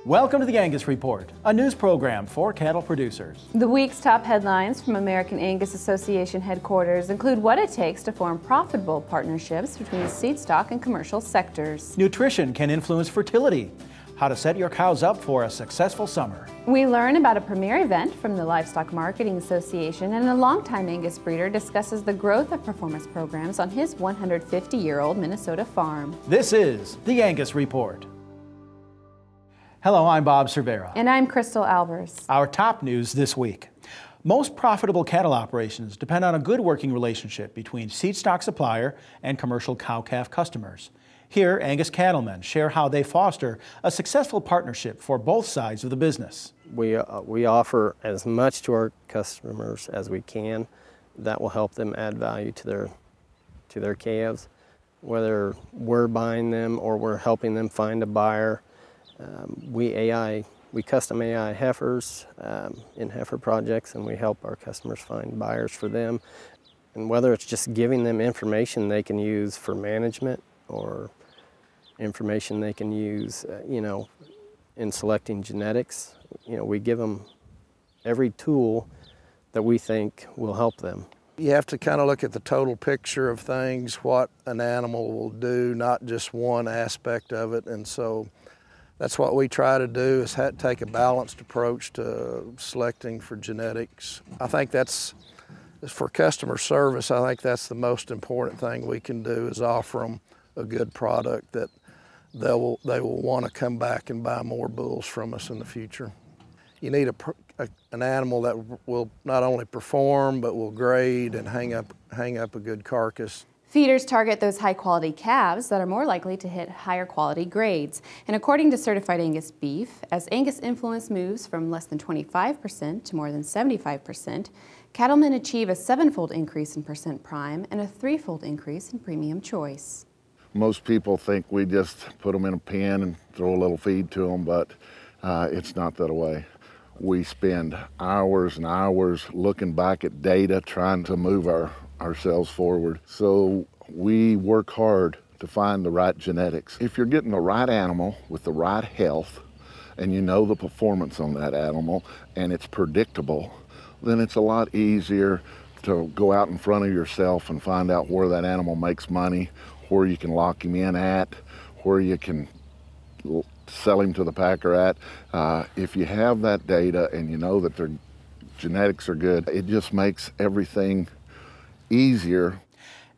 Welcome to the Angus Report, a news program for cattle producers. The week's top headlines from American Angus Association headquarters include what it takes to form profitable partnerships between the seed stock and commercial sectors. Nutrition can influence fertility. How to set your cows up for a successful summer. We learn about a premier event from the Livestock Marketing Association, and a longtime Angus breeder discusses the growth of performance programs on his 150-year-old Minnesota farm. This is the Angus Report. Hello, I'm Bob Cervera. And I'm Crystal Albers. Our top news this week. Most profitable cattle operations depend on a good working relationship between seed stock supplier and commercial cow-calf customers. Here, Angus cattlemen share how they foster a successful partnership for both sides of the business. We offer as much to our customers as we can that will help them add value to their calves, whether we're buying them or we're helping them find a buyer. We custom AI heifers in heifer projects, and we help our customers find buyers for them. And whether it's just giving them information they can use for management or information they can use, in selecting genetics, we give them every tool that we think will help them. You have to kind of look at the total picture of things, what an animal will do, not just one aspect of it. And so that's what we try to do, is take a balanced approach to selecting for genetics. I think that's, for customer service, I think that's the most important thing we can do, is offer them a good product that they will want to come back and buy more bulls from us in the future. You need an animal that will not only perform, but will grade and hang up a good carcass. Feeders target those high-quality calves that are more likely to hit higher quality grades. And according to Certified Angus Beef, as Angus Influence moves from less than 25% to more than 75%, cattlemen achieve a 7-fold increase in percent prime and a 3-fold increase in premium choice. Most people think we just put them in a pen and throw a little feed to them, but it's not that way. We spend hours and hours looking back at data, trying to move ourselves forward. So we work hard to find the right genetics. If you're getting the right animal with the right health, and you know the performance on that animal, and it's predictable, then it's a lot easier to go out in front of yourself and find out where that animal makes money, where you can lock him in at, where you can sell him to the packer at. If you have that data and you know that their genetics are good, it just makes everything easier.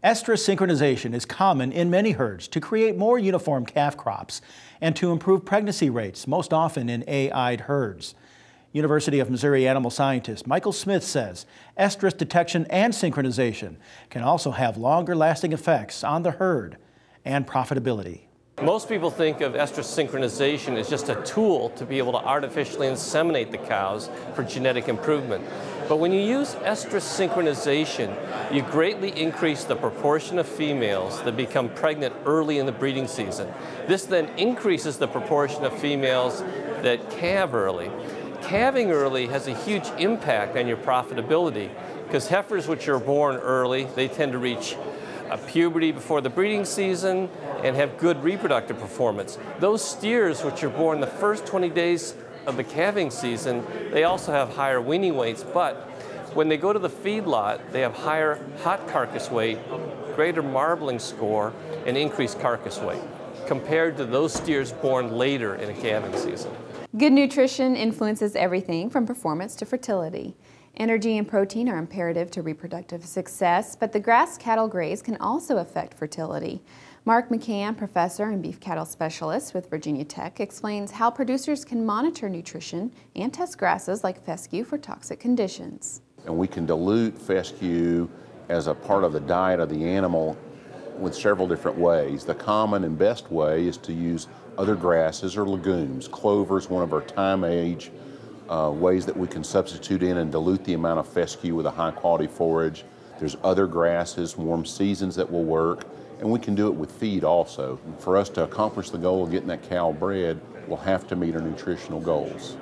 Estrus synchronization is common in many herds to create more uniform calf crops and to improve pregnancy rates, most often in A-eyed herds. University of Missouri animal scientist Michael Smith says estrus detection and synchronization can also have longer lasting effects on the herd and profitability. Most people think of estrus synchronization as just a tool to be able to artificially inseminate the cows for genetic improvement. But when you use estrus synchronization, you greatly increase the proportion of females that become pregnant early in the breeding season. This then increases the proportion of females that calve early. Calving early has a huge impact on your profitability, because heifers which are born early, they tend to reach puberty before the breeding season and have good reproductive performance. Those steers which are born the first 20 days of the calving season, they also have higher weaning weights, but when they go to the feedlot, they have higher hot carcass weight, greater marbling score, and increased carcass weight compared to those steers born later in a calving season. Good nutrition influences everything from performance to fertility. Energy and protein are imperative to reproductive success, but the grass cattle graze can also affect fertility. Mark McCann, professor and beef cattle specialist with Virginia Tech, explains how producers can monitor nutrition and test grasses like fescue for toxic conditions. And we can dilute fescue as a part of the diet of the animal with several different ways. The common and best way is to use other grasses or legumes. Clover is one of our time age ways that we can substitute in and dilute the amount of fescue with a high quality forage. There's other grasses, warm seasons that will work, and we can do it with feed also. And for us to accomplish the goal of getting that cow bred, we'll have to meet our nutritional goals.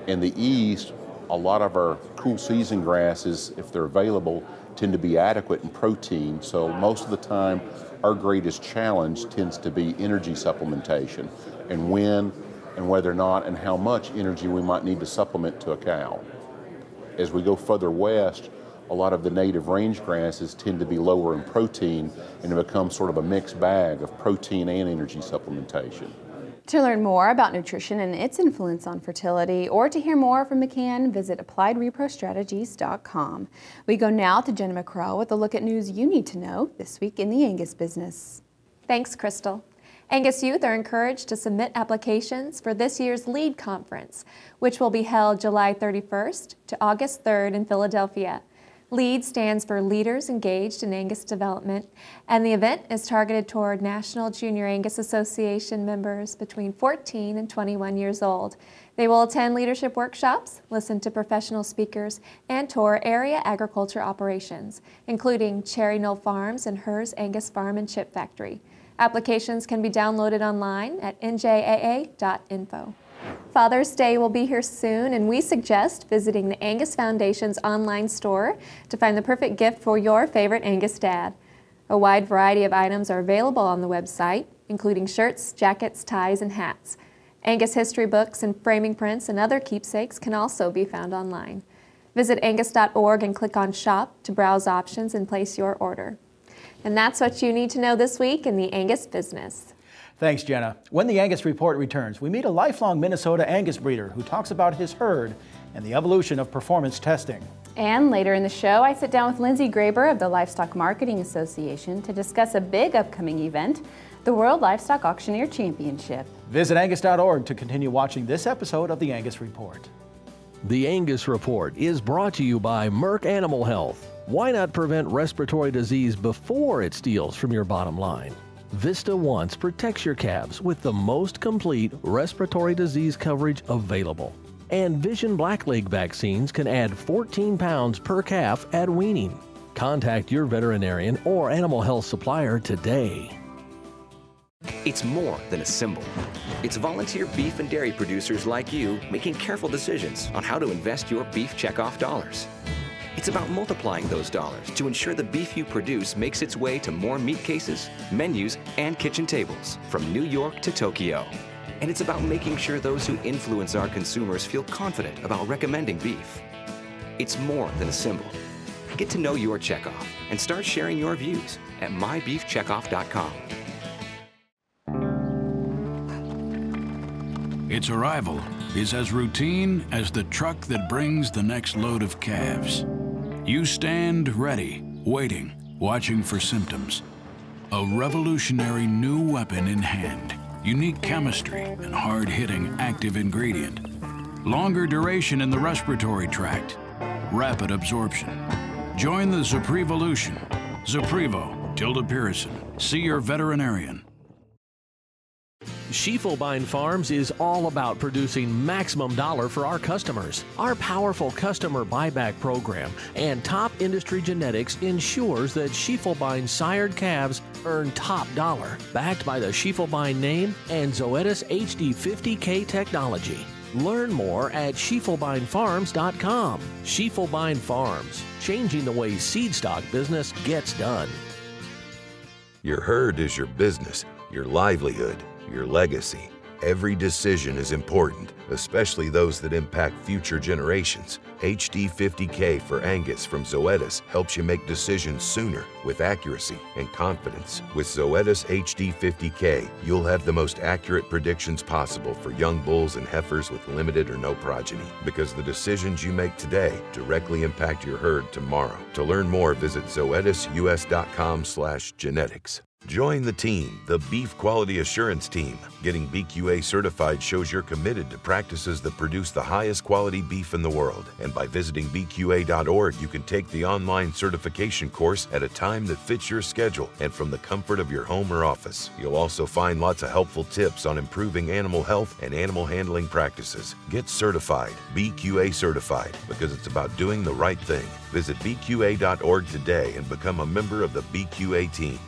In the East, a lot of our cool season grasses, if they're available, tend to be adequate in protein, so most of the time our greatest challenge tends to be energy supplementation and when and whether or not and how much energy we might need to supplement to a cow. As we go further west, a lot of the native range grasses tend to be lower in protein, and it becomes sort of a mixed bag of protein and energy supplementation. To learn more about nutrition and its influence on fertility, or to hear more from McCann, visit appliedreprostrategies.com. We go now to Jenna McCrow with a look at news you need to know this week in the Angus business. Thanks, Crystal. Angus youth are encouraged to submit applications for this year's LEAD conference, which will be held July 31st to August 3rd in Philadelphia. LEAD stands for Leaders Engaged in Angus Development, and the event is targeted toward National Junior Angus Association members between 14 and 21 years old. They will attend leadership workshops, listen to professional speakers, and tour area agriculture operations, including Cherry Knoll Farms and Hers Angus Farm and Chip Factory. Applications can be downloaded online at njaa.info. Father's Day will be here soon, and we suggest visiting the Angus Foundation's online store to find the perfect gift for your favorite Angus dad. A wide variety of items are available on the website, including shirts, jackets, ties, and hats. Angus history books and framing prints and other keepsakes can also be found online. Visit angus.org and click on Shop to browse options and place your order. And that's what you need to know this week in the Angus business. Thanks, Jenna. When the Angus Report returns, we meet a lifelong Minnesota Angus breeder who talks about his herd and the evolution of performance testing. And later in the show, I sit down with Lindsay Graber of the Livestock Marketing Association to discuss a big upcoming event, the World Livestock Auctioneer Championship. Visit angus.org to continue watching this episode of the Angus Report. The Angus Report is brought to you by Merck Animal Health. Why not prevent respiratory disease before it steals from your bottom line? Vista Once protects your calves with the most complete respiratory disease coverage available. And Vision Blackleg vaccines can add 14 pounds per calf at weaning. Contact your veterinarian or animal health supplier today. It's more than a symbol. It's volunteer beef and dairy producers like you making careful decisions on how to invest your beef checkoff dollars. It's about multiplying those dollars to ensure the beef you produce makes its way to more meat cases, menus, and kitchen tables from New York to Tokyo. And it's about making sure those who influence our consumers feel confident about recommending beef. It's more than a symbol. Get to know your checkoff and start sharing your views at mybeefcheckoff.com. Its arrival is as routine as the truck that brings the next load of calves. You stand ready, waiting, watching for symptoms. A revolutionary new weapon in hand. Unique chemistry and hard-hitting active ingredient. Longer duration in the respiratory tract. Rapid absorption. Join the Zaprevolution. Zaprevo, Tilda Pearson. See your veterinarian. Schiefelbein Farms is all about producing maximum dollar for our customers. Our powerful customer buyback program and top industry genetics ensures that Schiefelbein sired calves earn top dollar, backed by the Schiefelbein name and Zoetis HD 50K technology. Learn more at schiefelbeinfarms.com. Schiefelbein Farms, changing the way seed stock business gets done. Your herd is your business, your livelihood, your legacy. Every decision is important, especially those that impact future generations. HD 50K for Angus from Zoetis helps you make decisions sooner with accuracy and confidence. With Zoetis HD 50K, you'll have the most accurate predictions possible for young bulls and heifers with limited or no progeny, because the decisions you make today directly impact your herd tomorrow. To learn more, visit zoetisus.com/genetics. Join the team, the Beef Quality Assurance Team. Getting BQA certified shows you're committed to practices that produce the highest quality beef in the world. And by visiting BQA.org, you can take the online certification course at a time that fits your schedule and from the comfort of your home or office. You'll also find lots of helpful tips on improving animal health and animal handling practices. Get certified, BQA certified, because it's about doing the right thing. Visit BQA.org today and become a member of the BQA team.